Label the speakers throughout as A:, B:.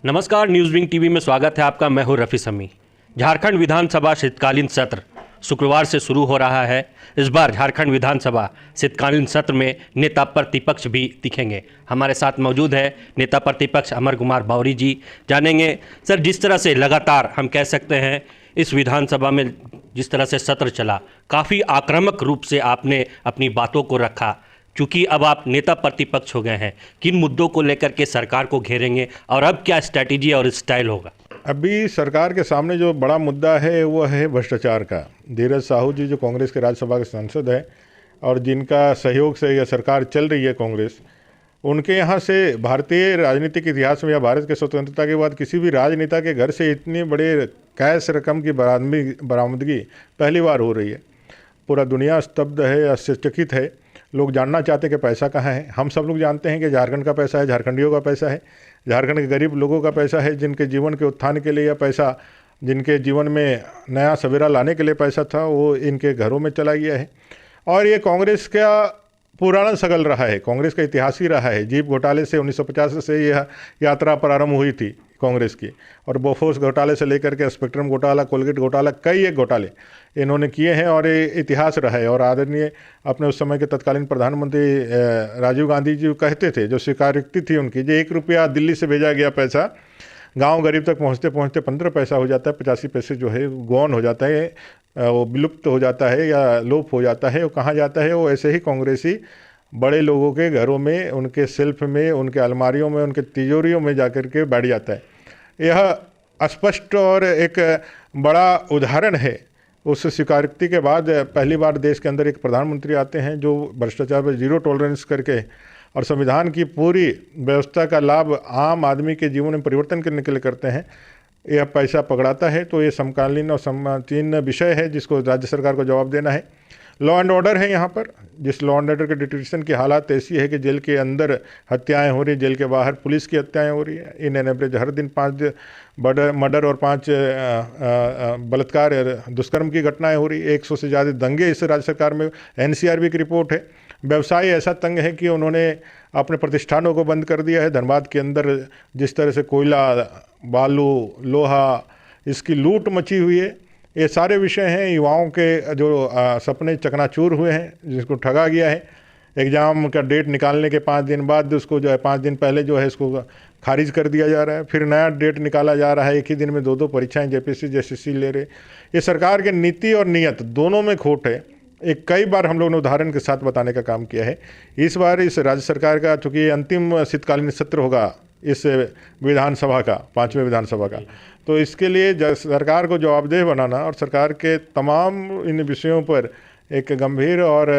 A: नमस्कार, news wing TV में स्वागत है आपका। मैं हूं रफ़ी समी। झारखंड विधानसभा शीतकालीन सत्र शुक्रवार से शुरू हो रहा है। इस बार झारखंड विधानसभा शीतकालीन सत्र में नेता प्रतिपक्ष भी दिखेंगे। हमारे साथ मौजूद है नेता प्रतिपक्ष अमर कुमार बावरी जी। जानेंगे सर, जिस तरह से लगातार हम कह सकते हैं इस विधानसभा में जिस तरह से सत्र चला, काफ़ी आक्रामक रूप से आपने अपनी बातों को रखा। चूँकि अब आप नेता प्रतिपक्ष हो गए हैं, किन मुद्दों को लेकर के सरकार को घेरेंगे और अब क्या स्ट्रैटेजी और स्टाइल होगा?
B: अभी सरकार के सामने जो बड़ा मुद्दा है वो है भ्रष्टाचार का। धीरज साहू जी जो कांग्रेस के राज्यसभा के सांसद हैं और जिनका सहयोग से यह सरकार चल रही है कांग्रेस, उनके यहाँ से भारतीय राजनीतिक इतिहास में या भारत के स्वतंत्रता के बाद किसी भी राजनेता के घर से इतनी बड़े कैश रकम की बरामदगी पहली बार हो रही है। पूरा दुनिया स्तब्ध है, आश्चर्यचकित है। लोग जानना चाहते हैं कि पैसा कहाँ है। हम सब लोग जानते हैं कि झारखंड का पैसा है, झारखंडियों का पैसा है, झारखंड के गरीब लोगों का पैसा है, जिनके जीवन के उत्थान के लिए यह पैसा, जिनके जीवन में नया सवेरा लाने के लिए पैसा था, वो इनके घरों में चला गया है। और ये कांग्रेस का पुराना सगल रहा है, कांग्रेस का इतिहास ही रहा है। जीप घोटाले से 1950 से यह यात्रा प्रारंभ हुई थी कांग्रेस की, और बोफोर्स घोटाले से लेकर के स्पेक्ट्रम घोटाला, कोलगेट घोटाला, कई एक घोटाले इन्होंने किए हैं और ये इतिहास रहा है। और आदरणीय अपने उस समय के तत्कालीन प्रधानमंत्री राजीव गांधी जी कहते थे, जो स्वीकारोक्ति थी उनकी, जो 1 रुपया दिल्ली से भेजा गया पैसा गांव गरीब तक पहुंचते पहुंचते 15 पैसा हो जाता है, 85 पैसे जो है गौन हो जाता है, वो विलुप्त हो जाता है या लोप हो जाता है। वो कहाँ जाता है? वो ऐसे ही कांग्रेसी बड़े लोगों के घरों में, उनके सेल्फ में, उनके अलमारियों में, उनके तिजोरियों में जाकर के बैठ जाता है। यह स्पष्ट और एक बड़ा उदाहरण है। उस स्वीकारोक्ति के बाद पहली बार देश के अंदर एक प्रधानमंत्री आते हैं जो भ्रष्टाचार पर जीरो टॉलरेंस करके और संविधान की पूरी व्यवस्था का लाभ आम आदमी के जीवन में परिवर्तन करने के लिए करते हैं। यह पैसा पकड़ाता है, तो ये समकालीन और समकालीन विषय है जिसको राज्य सरकार को जवाब देना है। लॉ एंड ऑर्डर है यहाँ पर, जिस लॉ एंड ऑर्डर के डिटेक्शन की हालात ऐसी है कि जेल के अंदर हत्याएं हो रही, जेल के बाहर पुलिस की हत्याएं हो रही है। इन एन एवरेज हर दिन 5 मर्डर और 5 बलात्कार दुष्कर्म की घटनाएं हो रही। 100 से ज़्यादा दंगे इस राज्य सरकार में। एनसीआरबी की रिपोर्ट है। व्यवसाय ऐसा तंग है कि उन्होंने अपने प्रतिष्ठानों को बंद कर दिया है। धनबाद के अंदर जिस तरह से कोयला, बालू, लोहा, इसकी लूट मची हुई है। ये सारे विषय हैं। युवाओं के जो सपने चकनाचूर हुए हैं, जिसको ठगा गया है। एग्ज़ाम का डेट निकालने के 5 दिन बाद उसको जो है 5 दिन पहले जो है इसको खारिज कर दिया जा रहा है। फिर नया डेट निकाला जा रहा है। एक ही दिन में 2 परीक्षाएं जेपीएससी जेएसएससी ले रहे। ये सरकार के नीति और नियत दोनों में खोट है। एक कई बार हम लोगों ने उदाहरण के साथ बताने का काम किया है। इस बार इस राज्य सरकार का, चूँकि ये अंतिम शीतकालीन सत्र होगा इस विधानसभा का, 5वें विधानसभा का, तो इसके लिए सरकार को जवाबदेह बनाना और सरकार के तमाम इन विषयों पर एक गंभीर और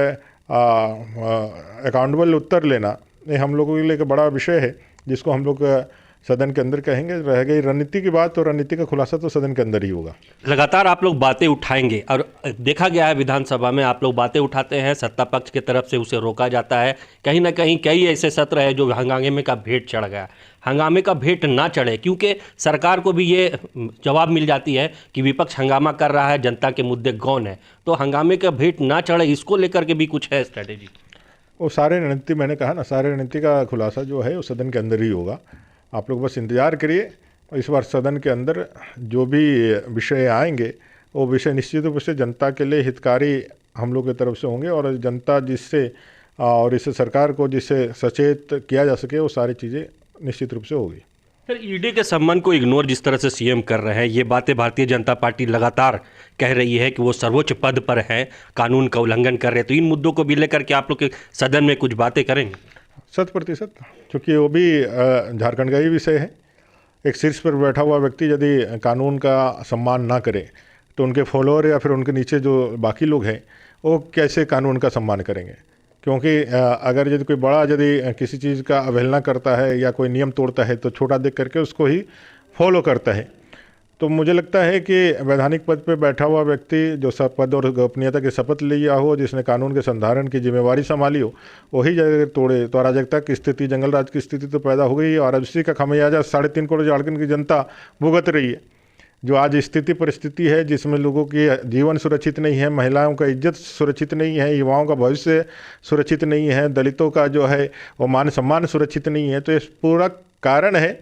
B: अकाउंटेबल उत्तर लेना, ये हम लोगों के लिए एक बड़ा विषय है जिसको हम लोग सदन के अंदर कहेंगे। रह गई रणनीति की बात, तो रणनीति का खुलासा तो सदन के अंदर ही होगा।
A: लगातार आप लोग बातें उठाएंगे और देखा गया है विधानसभा में आप लोग बातें उठाते हैं, सत्ता पक्ष की तरफ से उसे रोका जाता है। कहीं ना कहीं कई ऐसे सत्र है जो हंगामे का भेंट चढ़ गया। हंगामे का भेंट ना चढ़े, क्योंकि सरकार को भी ये जवाब मिल जाती है कि विपक्ष हंगामा कर रहा है, जनता के मुद्दे गौन है, तो हंगामे का भेंट ना चढ़े, इसको लेकर के भी कुछ है स्ट्रैटेजी?
B: वो सारे रणनीति, मैंने कहा ना, सारे रणनीति का खुलासा जो है वो सदन के अंदर ही होगा। आप लोग बस इंतज़ार करिए। इस बार सदन के अंदर जो भी विषय आएंगे वो विषय निश्चित रूप से जनता के लिए हितकारी हम लोग की तरफ से होंगे, और जनता जिससे और इस सरकार को जिससे सचेत किया जा सके वो सारी चीज़ें निश्चित रूप से होगी।
A: सर, ईडी के सम्मान को इग्नोर जिस तरह से सीएम कर रहे हैं, ये बातें भारतीय जनता पार्टी लगातार कह रही है कि वो सर्वोच्च पद पर है, कानून का उल्लंघन कर रहे हैं, तो इन मुद्दों को भी लेकर के आप लोग के सदन में कुछ बातें करेंगे?
B: 100%, क्योंकि वो भी झारखंड का ही विषय है। एक शीर्ष पर बैठा हुआ व्यक्ति यदि कानून का सम्मान ना करे तो उनके फॉलोअर या फिर उनके नीचे जो बाकी लोग हैं वो कैसे कानून का सम्मान करेंगे? क्योंकि अगर यदि कोई बड़ा यदि किसी चीज़ का अवहेलना करता है या कोई नियम तोड़ता है तो छोटा देख करके उसको ही फॉलो करता है। तो मुझे लगता है कि वैधानिक पद पर बैठा हुआ व्यक्ति जो सब पद और गोपनीयता की शपथ लिया हो, जिसने कानून के संधारण की जिम्मेवारी संभाली हो, वही जगह तोड़े तो अराजकता की स्थिति, जंगल राज की स्थिति तो पैदा हो गई है। और उसी का खमियाजा 3.5 करोड़ झारखंड की जनता भुगत रही है। जो आज स्थिति परिस्थिति है जिसमें लोगों की जीवन सुरक्षित नहीं है, महिलाओं का इज्जत सुरक्षित नहीं है, युवाओं का भविष्य सुरक्षित नहीं है, दलितों का जो है वो मान सम्मान सुरक्षित नहीं है, तो इस पूरा कारण है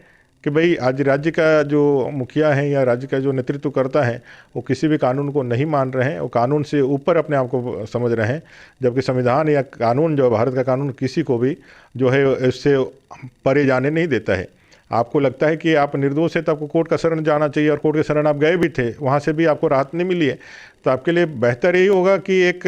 B: कि भाई आज राज्य का जो मुखिया है या राज्य का जो नेतृत्व करता है वो किसी भी कानून को नहीं मान रहे हैं, वो कानून से ऊपर अपने आप को समझ रहे हैं, जबकि संविधान या कानून जो भारत का कानून किसी को भी जो है इससे परे जाने नहीं देता है। आपको लगता है कि आप निर्दोष है तो आपको कोर्ट का शरण जाना चाहिए, और कोर्ट के शरण आप गए भी थे, वहाँ से भी आपको राहत नहीं मिली है, तो आपके लिए बेहतर यही होगा कि एक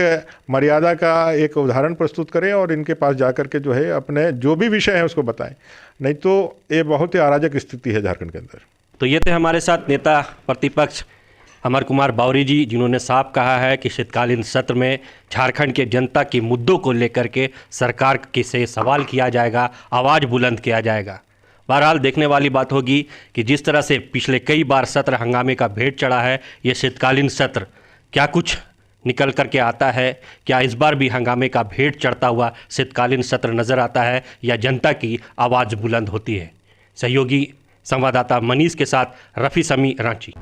B: मर्यादा का एक उदाहरण प्रस्तुत करें और इनके पास जाकर के जो है अपने जो भी विषय है उसको बताएं, नहीं तो ये बहुत ही अराजक स्थिति है झारखंड के अंदर।
A: तो ये थे हमारे साथ नेता प्रतिपक्ष अमर कुमार बावरी जी, जिन्होंने साफ कहा है कि शीतकालीन सत्र में झारखंड के जनता के मुद्दों को लेकर के सरकार से सवाल किया जाएगा, आवाज़ बुलंद किया जाएगा। बहरहाल देखने वाली बात होगी कि जिस तरह से पिछले कई बार सत्र हंगामे का भेंट चढ़ा है, ये शीतकालीन सत्र क्या कुछ निकल करके आता है, क्या इस बार भी हंगामे का भेंट चढ़ता हुआ शीतकालीन सत्र नज़र आता है या जनता की आवाज़ बुलंद होती है। सहयोगी संवाददाता मनीष के साथ रफ़ी समी, रांची।